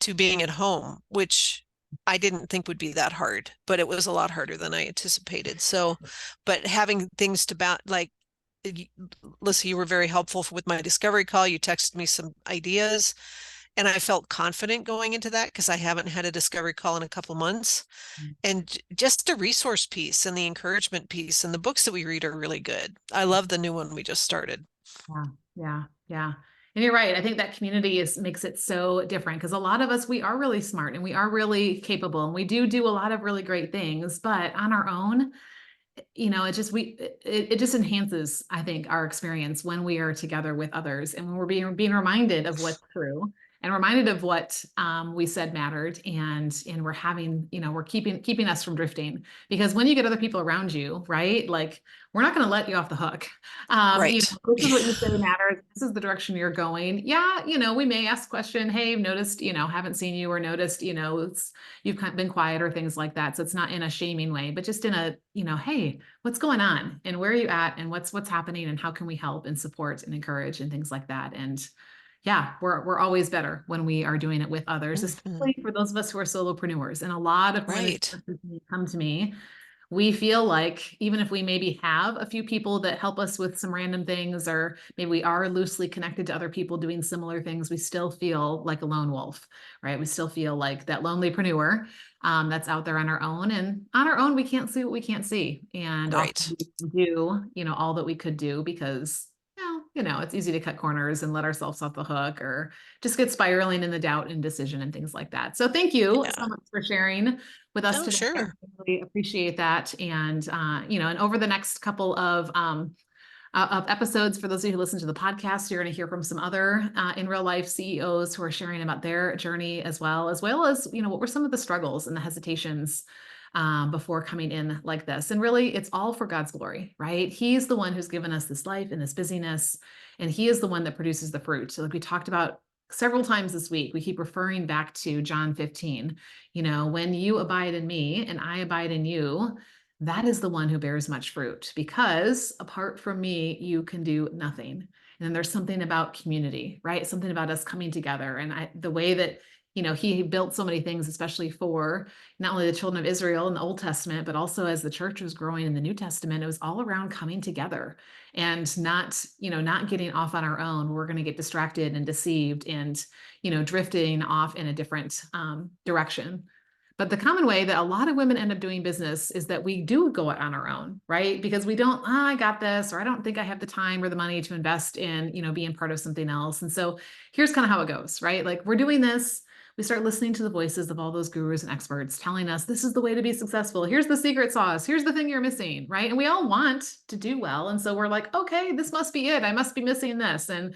to being at home, which I didn't think would be that hard, but it was a lot harder than I anticipated. So, but having things to like, Lisa, you were very helpful with my discovery call. You texted me some ideas, and I felt confident going into that because I haven't had a discovery call in a couple months. And just the resource piece and the encouragement piece and the books that we read are really good. I love the new one we just started. Yeah, yeah, yeah. And you're right. I think that community makes it so different because a lot of us, we are really smart and we are really capable and we do a lot of really great things, but on our own, it just enhances, I think, our experience when we are together with others and when we're being reminded of what's true and reminded of what we said mattered, and we're having, we're keeping us from drifting, because when you get other people around you, right, like we're not going to let you off the hook. Right. This is what you say matters. This is the direction you're going. Yeah, we may ask question, hey, noticed, haven't seen you, or noticed, you've kind of been quiet or things like that. So it's not in a shaming way, but just in a, hey, what's going on and where are you at and what's happening and how can we help and support and encourage and things like that. And yeah, we're always better when we are doing it with others, Mhm. especially for those of us who are solopreneurs. And a lot of women Right. who come to me, we feel like even if we maybe have a few people that help us with some random things, or maybe we are loosely connected to other people doing similar things, we still feel like a lone wolf, right? We still feel like that lonelypreneur that's out there on our own. And on our own, we can't see what we can't see. And often Right. we do, all that we could do because, it's easy to cut corners and let ourselves off the hook or just get spiraling in the doubt and decision and things like that. So thank you so Yeah. much for sharing with us Oh, today. I sure. really appreciate that. And, and over the next couple of episodes, for those of you who listen to the podcast, you're going to hear from some other in real life CEOs who are sharing about their journey as well as, what were some of the struggles and the hesitations before coming in like this. And really, it's all for God's glory, right? He's the one who's given us this life and this busyness, and He is the one that produces the fruit. So, like we talked about several times this week, we keep referring back to John 15. When you abide in me and I abide in you, that is the one who bears much fruit, because apart from me, you can do nothing. And then there's something about community, right? Something about us coming together. And the way that, he built so many things, especially for not only the children of Israel in the Old Testament, but also as the church was growing in the New Testament, it was all around coming together and not getting off on our own. We're going to get distracted and deceived and, drifting off in a different direction. But the common way that a lot of women end up doing business is that we do go it on our own, right? Because we don't, I got this, or I don't think I have the time or the money to invest in, being part of something else. And so here's kind of how it goes, right? Like we're doing this, we start listening to the voices of all those gurus and experts telling us this is the way to be successful. Here's the secret sauce. Here's the thing you're missing, right? And we all want to do well. And so we're like, okay, this must be it. I must be missing this. And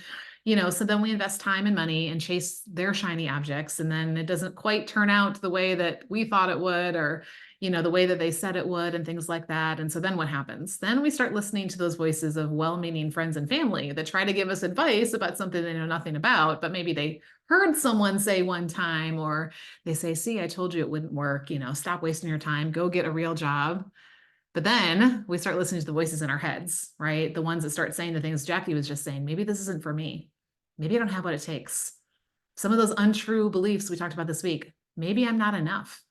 so then we invest time and money and chase their shiny objects. And then it doesn't quite turn out the way that we thought it would, or, the way that they said it would and things like that. And so then what happens? Then we start listening to those voices of well-meaning friends and family that try to give us advice about something they know nothing about, but maybe they heard someone say one time, or they say, see, I told you it wouldn't work, stop wasting your time, go get a real job. But then we start listening to the voices in our heads, right? The ones that start saying the things Jackie was just saying, maybe this isn't for me. Maybe I don't have what it takes. Some of those untrue beliefs we talked about this week. Maybe I'm not enough.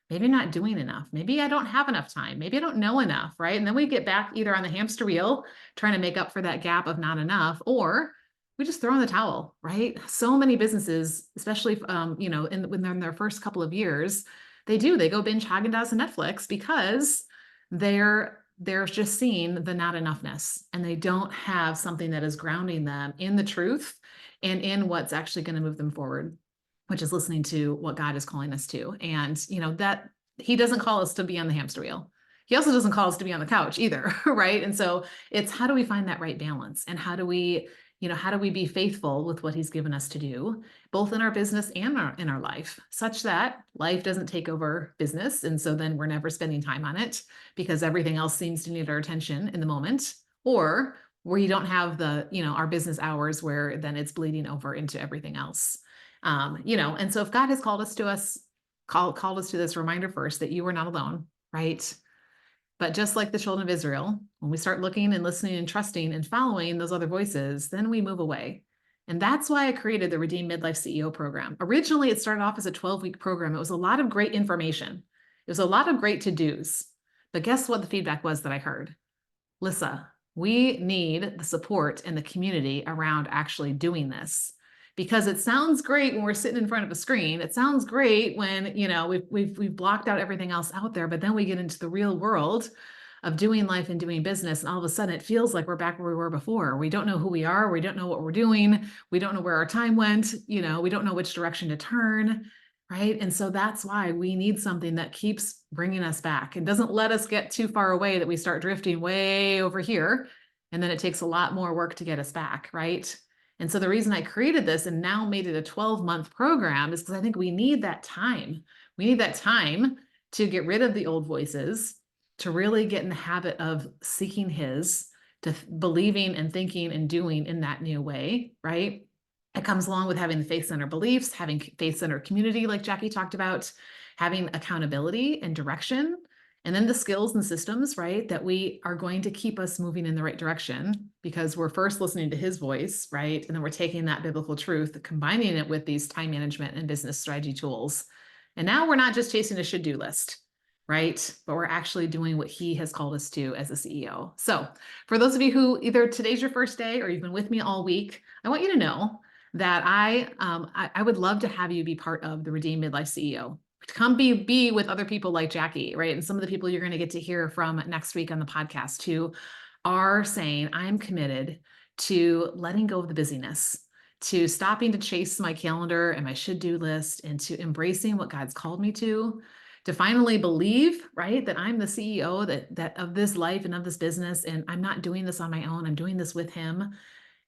Maybe I'm not doing enough. Maybe I don't have enough time. Maybe I don't know enough, right? And then we get back either on the hamster wheel, trying to make up for that gap of not enough, or we just throw in the towel, right? So many businesses, especially, when they're in their first couple of years, they go binge Haagen-Dazs and Netflix because they're just seeing the not enoughness, and they don't have something that is grounding them in the truth and in what's actually going to move them forward, which is listening to what God is calling us to. And, that He doesn't call us to be on the hamster wheel. He also doesn't call us to be on the couch either, right? And so it's, how do we find that right balance? And how do we be faithful with what He's given us to do, both in our business and in our life, such that life doesn't take over business. And so then we're never spending time on it because everything else seems to need our attention in the moment, or where you don't have our business hours where then it's bleeding over into everything else. And so if God has called us to this reminder first that you are not alone, right? But just like the children of Israel, when we start looking and listening and trusting and following those other voices, then we move away. And that's why I created the Redeem Midlife CEO program. Originally, it started off as a 12-week program. It was a lot of great information. It was a lot of great to-dos. But guess what the feedback was that I heard? Lissa, we need the support and the community around actually doing this. Because it sounds great when we're sitting in front of a screen. It sounds great when, we've blocked out everything else out there, but then we get into the real world of doing life and doing business, and all of a sudden it feels like we're back where we were before. We don't know who we are. We don't know what we're doing. We don't know where our time went. We don't know which direction to turn, right? And so that's why we need something that keeps bringing us back and doesn't let us get too far away that we start drifting way over here. And then it takes a lot more work to get us back, right? And so the reason I created this and now made it a 12-month program is because I think we need that time. We need that time to get rid of the old voices, to really get in the habit of seeking His, to believing and thinking and doing in that new way, right? It comes along with having the faith-centered beliefs, having faith-centered community, like Jackie talked about, having accountability and direction, and then the skills and systems, right, that we are going to keep us moving in the right direction, because we're first listening to His voice, right? And then we're taking that biblical truth, combining it with these time management and business strategy tools. And now we're not just chasing a should-do list, right? But we're actually doing what He has called us to as a CEO. So for those of you who either today's your first day or you've been with me all week, I want you to know that I would love to have you be part of the Redeem Midlife CEO. Come be with other people like Jackie, right? And some of the people you're going to get to hear from next week on the podcast who are saying, I'm committed to letting go of the busyness, to stopping to chase my calendar and my should-do list, and to embracing what God's called me to finally believe, right, that I'm the CEO that of this life and of this business, and I'm not doing this on my own. I'm doing this with him.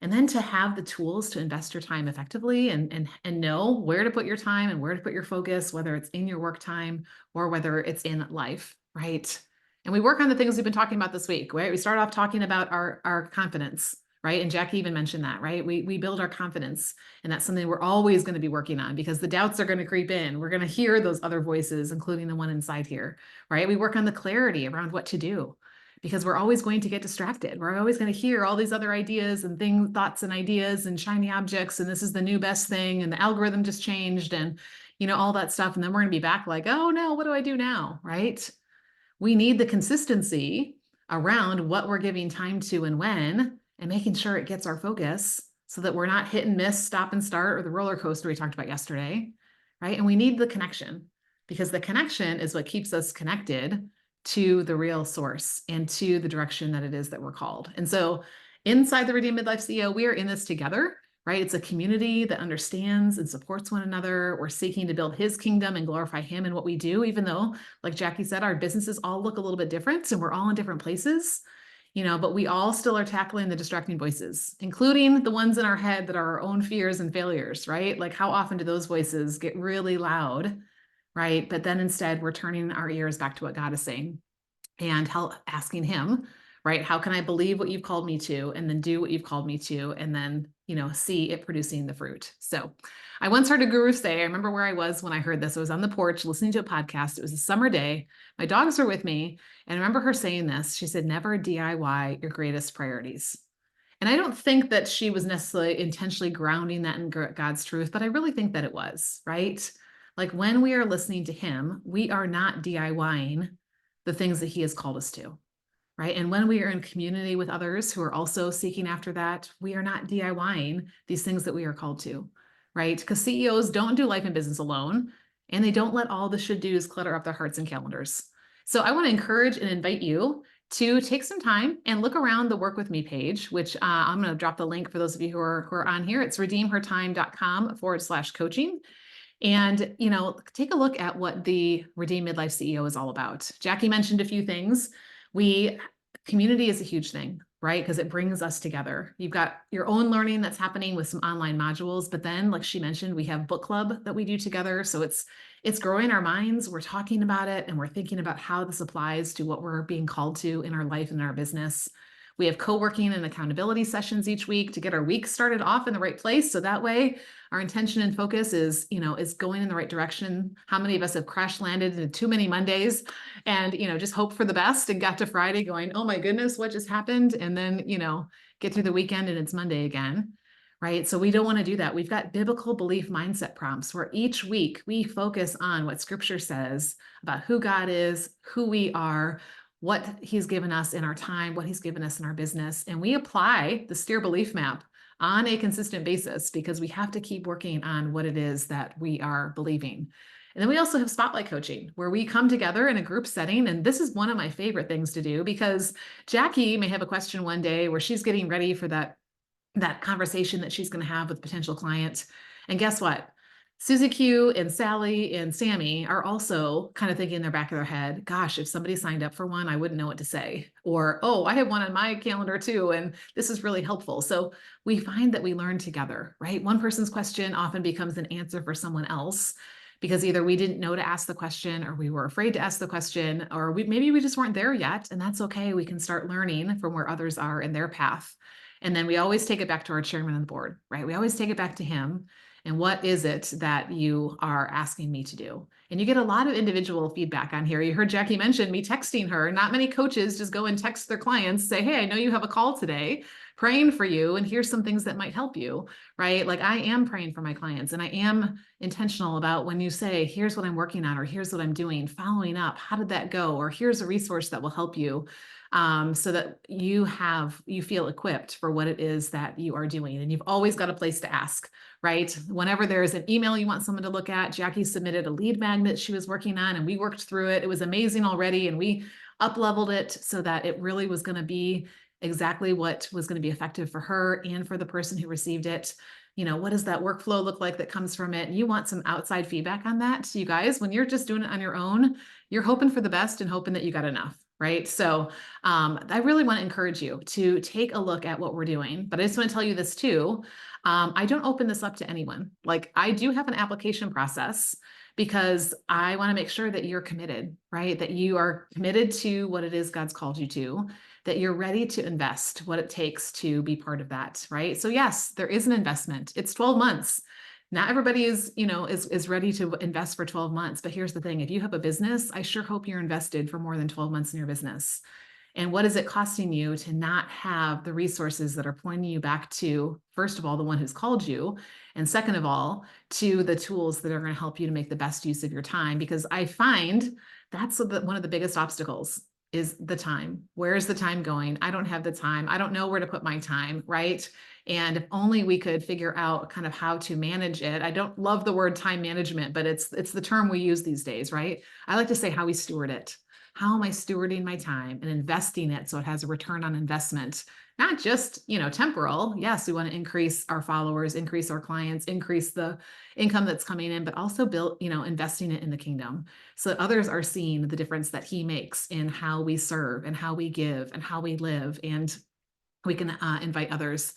And then to have the tools to invest your time effectively and know where to put your time and where to put your focus, whether it's in your work time or whether it's in life, right? And we work on the things we've been talking about this week, right? We start off talking about our confidence, right? And Jackie even mentioned that, right? We build our confidence, and that's something we're always going to be working on because the doubts are going to creep in. We're going to hear those other voices, including the one inside here, right? We work on the clarity around what to do because we're always going to get distracted. We're always going to hear all these other ideas and things, thoughts and ideas and shiny objects, and this is the new best thing, and the algorithm just changed, and all that stuff. And then we're going to be back like, oh no, what do I do now, right? We need the consistency around what we're giving time to and when, and making sure it gets our focus so that we're not hit and miss, stop and start, or the roller coaster we talked about yesterday, right? And we need the connection because the connection is what keeps us connected to the real source and to the direction that it is that we're called. And so inside the Redeem Midlife CEO, we are in this together, right? It's a community that understands and supports one another. We're seeking to build his kingdom and glorify him in what we do, even though, like Jackie said, our businesses all look a little bit different and we're all in different places, but we all still are tackling the distracting voices, including the ones in our head that are our own fears and failures, right? Like how often do those voices get really loud, right? But then instead we're turning our ears back to what God is saying and asking him, right? How can I believe what you've called me to and then do what you've called me to and then, see it producing the fruit. So I once heard a guru say, I remember where I was when I heard this. I was on the porch listening to a podcast. It was a summer day. My dogs were with me. And I remember her saying this. She said, never DIY your greatest priorities. And I don't think that she was necessarily intentionally grounding that in God's truth, but I really think that it was, right? Like when we are listening to him, we are not DIYing the things that he has called us to, right? And when we are in community with others who are also seeking after that, we are not DIYing these things that we are called to, right? Because CEOs don't do life and business alone, and they don't let all the should-dos clutter up their hearts and calendars. So I want to encourage and invite you to take some time and look around the Work With Me page, which I'm going to drop the link for those of you who are on here. It's redeemhertime.com/coaching. And, take a look at what the Redeem Midlife CEO is all about. Jackie mentioned a few things. Community is a huge thing, right? Because it brings us together. You've got your own learning that's happening with some online modules, but then, like she mentioned, we have book club that we do together. So it's growing our minds. We're talking about it and we're thinking about how this applies to what we're being called to in our life and our business. We have co-working and accountability sessions each week to get our week started off in the right place. So that way our intention and focus is going in the right direction. How many of us have crash landed into too many Mondays and, just hope for the best and got to Friday going, oh my goodness, what just happened? And then, get through the weekend and it's Monday again, right? So we don't want to do that. We've got biblical belief mindset prompts where each week we focus on what scripture says about who God is, who we are, what he's given us in our time, what he's given us in our business. And we apply the steer belief map on a consistent basis because we have to keep working on what it is that we are believing. And then we also have spotlight coaching where we come together in a group setting. And this is one of my favorite things to do because Jackie may have a question one day where she's getting ready for that conversation that she's going to have with a potential client. And guess what? Susie Q and Sally and Sammy are also kind of thinking in their back of their head, gosh, if somebody signed up for one, I wouldn't know what to say. Or, oh, I have one on my calendar too, and this is really helpful. So we find that we learn together, right? One person's question often becomes an answer for someone else because either we didn't know to ask the question or we were afraid to ask the question, or maybe we just weren't there yet. And that's okay. We can start learning from where others are in their path. And then we always take it back to our chairman of the board, right? We always take it back to him. And what is it that you are asking me to do? And you get a lot of individual feedback on here. You heard Jackie mention me texting her. Not many coaches just go and text their clients, say, hey, I know you have a call today, praying for you, and here's some things that might help you, right? Like I am praying for my clients and I am intentional about when you say, here's what I'm working on, or here's what I'm doing, following up, how did that go? Or here's a resource that will help you. So that you feel equipped for what it is that you are doing. And you've always got a place to ask, right? Whenever there's an email you want someone to look at, Jackie submitted a lead magnet she was working on and we worked through it. It was amazing already. And we up-leveled it so that it really was going to be exactly what was going to be effective for her and for the person who received it. What does that workflow look like that comes from it? And you want some outside feedback on that. You guys, when you're just doing it on your own, you're hoping for the best and hoping that you got enough, right? So I really want to encourage you to take a look at what we're doing. But I just want to tell you this too. I don't open this up to anyone. Like, I do have an application process because I want to make sure that you're committed, right? That you are committed to what it is God's called you to, that you're ready to invest what it takes to be part of that, right? So yes, there is an investment. It's 12 months. Not everybody is ready to invest for 12 months. But here's the thing: if you have a business, I sure hope you're invested for more than 12 months in your business. And what is it costing you to not have the resources that are pointing you back to, first of all, the one who's called you, and second of all, to the tools that are going to help you to make the best use of your time? Because I find that's one of the biggest obstacles is the time. Where is the time going? I don't have the time. I don't know where to put my time, right? And if only we could figure out kind of how to manage it. I don't love the word time management, but it's the term we use these days, right? I like to say how we steward it. How am I stewarding my time and investing it so it has a return on investment? Not just, temporal. Yes, we want to increase our followers, increase our clients, increase the income that's coming in, but also build, investing it in the kingdom so that others are seeing the difference that he makes in how we serve and how we give and how we live. And we can invite others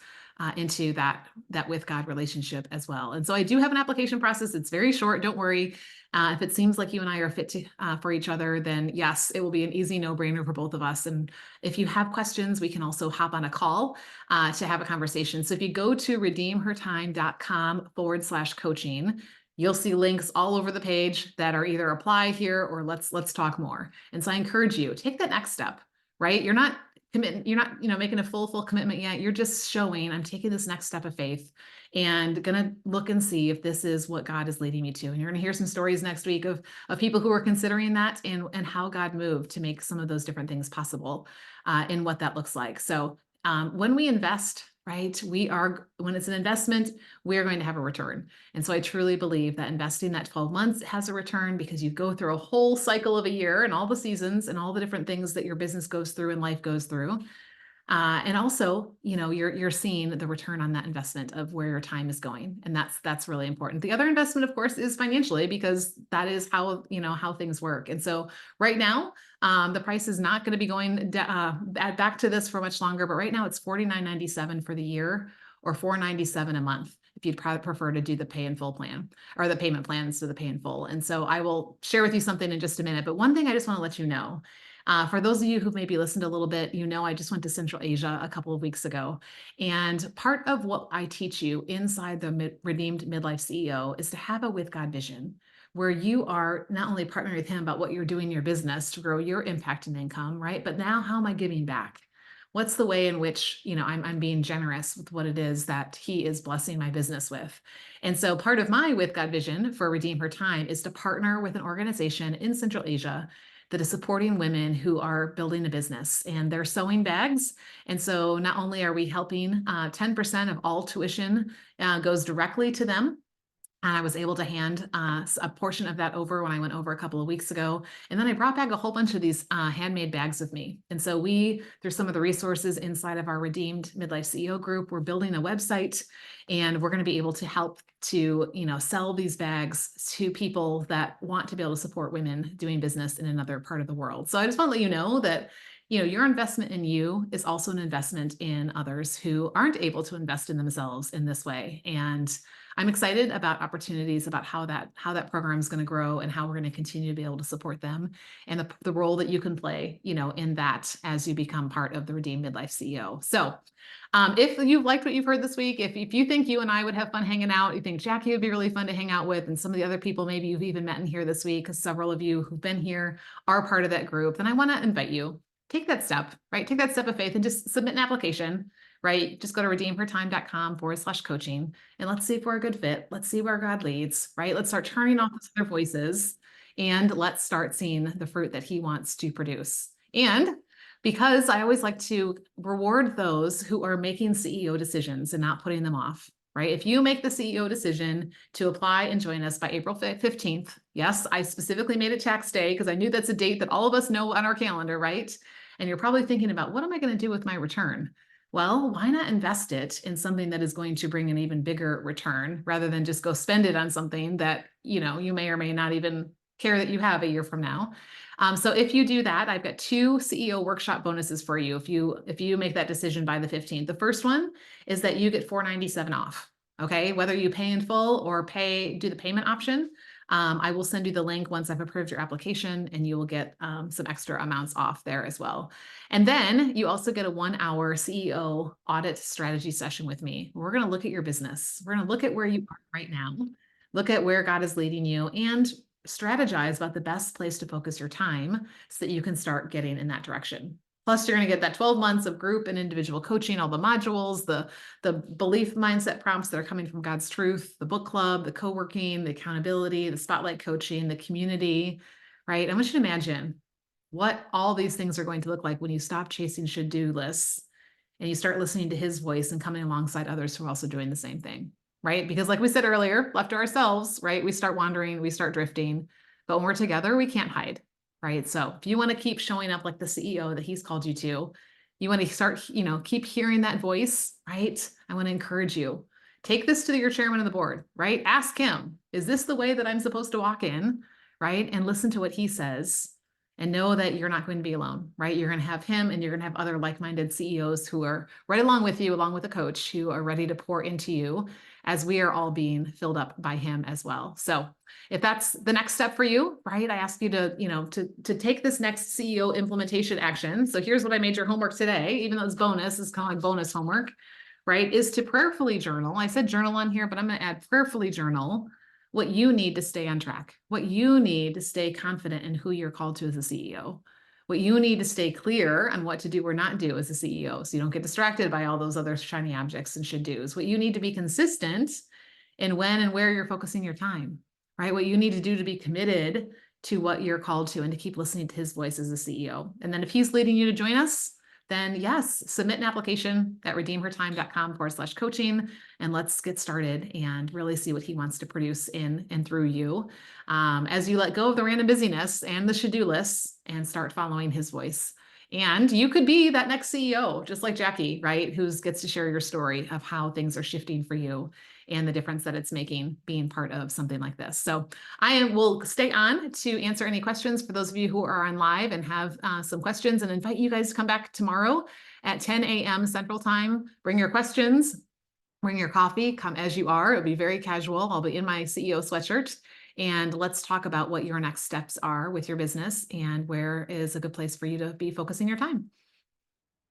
into that with God relationship as well. And so I do have an application process. It's very short. Don't worry. If it seems like you and I are fit for each other, then yes, it will be an easy no-brainer for both of us. And if you have questions, we can also hop on a call to have a conversation. So if you go to redeemhertime.com/coaching, you'll see links all over the page that are either apply here or let's talk more. And so I encourage you, take that next step, right? You're not making a full commitment yet. You're just showing, I'm taking this next step of faith and gonna look and see if this is what God is leading me to. And you're gonna hear some stories next week of people who are considering that and how God moved to make some of those different things possible in what that looks like. So when we invest, right, when it's an investment, we are going to have a return. And so I truly believe that investing that 12 months has a return because you go through a whole cycle of a year and all the seasons and all the different things that your business goes through and life goes through. And also, you're seeing the return on that investment of where your time is going. And that's really important. The other investment, of course, is financially, because that is how things work. And so right now, the price is not going to be going back to this for much longer, but right now it's $49.97 for the year or $497 a month if you'd probably prefer to do the pay in full plan or the payment plans to the pay in full. And so I will share with you something in just a minute. But one thing I just want to let you know, for those of you who've maybe listened a little bit, I just went to Central Asia a couple of weeks ago. And part of what I teach you inside the Redeemed Midlife CEO is to have a with God vision, where you are not only partnering with him about what you're doing in your business to grow your impact and income, right? But now, how am I giving back? What's the way in which, I'm being generous with what it is that he is blessing my business with? And so part of my with God vision for Redeem Her Time is to partner with an organization in Central Asia that is supporting women who are building a business, and they're sewing bags. And so not only are we helping 10% of all tuition goes directly to them. And I was able to hand a portion of that over when I went over a couple of weeks ago. And then I brought back a whole bunch of these handmade bags with me. And so through some of the resources inside of our Redeemed Midlife CEO group, we're building a website, and we're going to be able to help to, sell these bags to people that want to be able to support women doing business in another part of the world. So I just want to let you know that your investment in you is also an investment in others who aren't able to invest in themselves in this way. And I'm excited about opportunities about how that program is going to grow and how we're going to continue to be able to support them, and the role that you can play, in that as you become part of the Redeemed Midlife CEO. So if you've liked what you've heard this week, if you think you and I would have fun hanging out, you think Jackie would be really fun to hang out with, and some of the other people maybe you've even met in here this week, because several of you who've been here are part of that group, then I want to invite you. Take that step, right? Take that step of faith and just submit an application, right? Just go to redeemhertime.com/coaching and let's see if we're a good fit. Let's see where God leads, right? Let's start turning off those other voices and let's start seeing the fruit that he wants to produce. And because I always like to reward those who are making CEO decisions and not putting them off, right? If you make the CEO decision to apply and join us by April 15th, yes, I specifically made it tax day because I knew that's a date that all of us know on our calendar, right? And you're probably thinking about, what am I going to do with my return? Well, why not invest it in something that is going to bring an even bigger return rather than just go spend it on something that, you may or may not even care that you have a year from now. So if you do that, I've got 2 CEO workshop bonuses for you. If you make that decision by the 15th, the first one is that you get $497 off. Okay, whether you pay in full or do the payment option, I will send you the link once I've approved your application, and you will get some extra amounts off there as well. And then you also get a 1-hour CEO audit strategy session with me. We're going to look at your business. We're going to look at where you are right now, look at where God is leading you, and strategize about the best place to focus your time so that you can start getting in that direction. Plus, you're going to get that 12 months of group and individual coaching, all the modules, the belief mindset prompts that are coming from God's truth, the book club, the co-working, the accountability, the spotlight coaching, the community, right? I want you to imagine what all these things are going to look like when you stop chasing should-do lists and you start listening to his voice and coming alongside others who are also doing the same thing, right? Because like we said earlier, left to ourselves, right? We start wandering, we start drifting, but when we're together, we can't hide, right? So if you want to keep showing up like the CEO that he's called you to, you want to start, keep hearing that voice, right? I want to encourage you. Take this to your chairman of the board, right? Ask him, is this the way that I'm supposed to walk in, right? And listen to what he says and know that you're not going to be alone, right? You're going to have him, and you're going to have other like-minded CEOs who are right along with you, along with a coach, who are ready to pour into you as we are all being filled up by him as well. So if that's the next step for you, right, I ask you to take this next CEO implementation action. So here's what I made your homework today, even though it's bonus, it's kind of like bonus homework, right, is to prayerfully journal. I said journal on here, but I'm going to add prayerfully journal what you need to stay on track, what you need to stay confident in who you're called to as a CEO, what you need to stay clear on what to do or not do as a CEO, so you don't get distracted by all those other shiny objects and should do's, what you need to be consistent in when and where you're focusing your time, right? What you need to do to be committed to what you're called to and to keep listening to his voice as a CEO. And then if he's leading you to join us, then yes, submit an application at redeemhertime.com/coaching, and let's get started and really see what he wants to produce in and through you as you let go of the random busyness and the should-do lists and start following his voice. And you could be that next CEO, just like Jackie, right? Who gets to share your story of how things are shifting for you and the difference that it's making being part of something like this. So I will stay on to answer any questions for those of you who are on live and have some questions, and invite you guys to come back tomorrow at 10 a.m. Central Time. Bring your questions, bring your coffee, come as you are. It'll be very casual. I'll be in my CEO sweatshirt, and let's talk about what your next steps are with your business and where is a good place for you to be focusing your time.